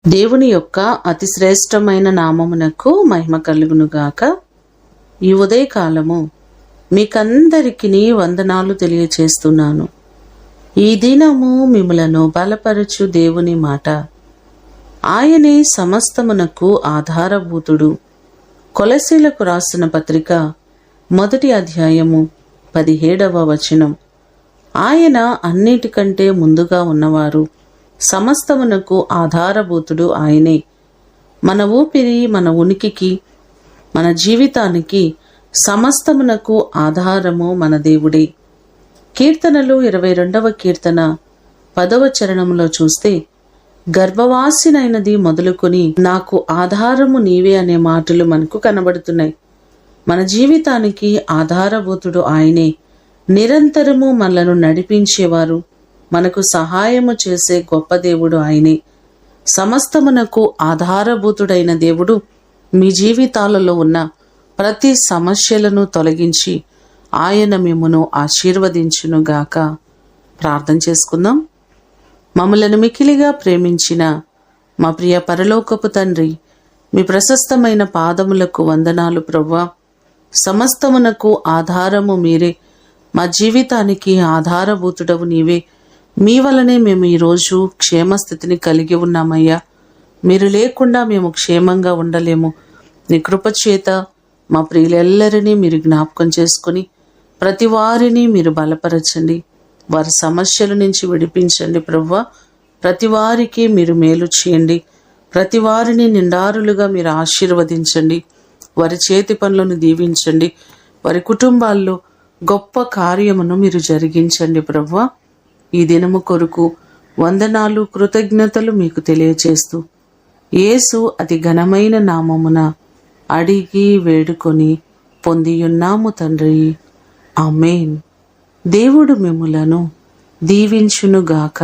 దేవుని యొక్క అతి శ్రేష్టమైన నామమునకు మహిమ కలుగునుగాక. ఈ ఉదయకాలము మీకందరికీ వందనాలు తెలియచేస్తున్నాను. ఈ దినము మిమ్ములను బలపరచు దేవుని మాట. ఆయనే సమస్తమునకు ఆధారభూతుడు. కొలసీలకు రాసిన పత్రిక 1వ అధ్యాయము 17వ వచనం. ఆయన అన్నిటికంటే ముందుగా ఉన్నవారు. సమస్తమునకు ఆధారభూతుడు ఆయనే. మన ఊపిరి, మన ఉనికికి, మన జీవితానికి సమస్తమునకు ఆధారము మన దేవుడే. కీర్తనలు 22వ కీర్తన 10వ చరణంలో చూస్తే, గర్భవాసినైనది మొదలుకొని నాకు ఆధారము నీవే అనే మాటలు మనకు కనబడుతున్నాయి. మన జీవితానికి ఆధారభూతుడు ఆయనే. నిరంతరము మనలను నడిపించేవారు, మనకు సహాయము చేసే గొప్ప దేవుడు ఆయనే. సమస్తమునకు ఆధారభూతుడైన దేవుడు మీ జీవితాలలో ఉన్న ప్రతి సమస్యలను తొలగించి ఆయన మిమ్మును ఆశీర్వదించునుగాక. ప్రార్థన చేసుకుందాం. మమ్మలను మికిలిగా ప్రేమించిన మా ప్రియ పరలోకపు తండ్రి, మీ ప్రశస్తమైన పాదములకు వందనాలు ప్రభువా. సమస్తమునకు ఆధారము మీరే. మా జీవితానికి ఆధారభూతుడవు నీవే. మీ వలనే మేము ఈరోజు క్షేమస్థితిని కలిగి ఉన్నామయ్యా. మీరు లేకుండా మేము క్షేమంగా ఉండలేము. నీ కృపచేత మా ప్రియులెల్లరినీ మీరు జ్ఞాపకం చేసుకుని ప్రతి వారిని మీరు బలపరచండి. వారి సమస్యల నుంచి విడిపించండి ప్రభువా. ప్రతి వారికి మీరు మేలు చేయండి. ప్రతి వారిని నిండారులుగా మీరు ఆశీర్వదించండి. వారి చేతి పనులను దీవించండి. వారి కుటుంబాల్లో గొప్ప కార్యమును మీరు జరిగించండి ప్రభువా. ఈ దినము కొరకు వందనాలు, కృతజ్ఞతలు మీకు తెలియచేస్తూ యేసు అతి ఘనమైన నామమున అడిగి వేడుకొని పొందియున్నాము తండ్రి. ఆమేన్. దేవుడు మిమ్ములను దీవించునుగాక.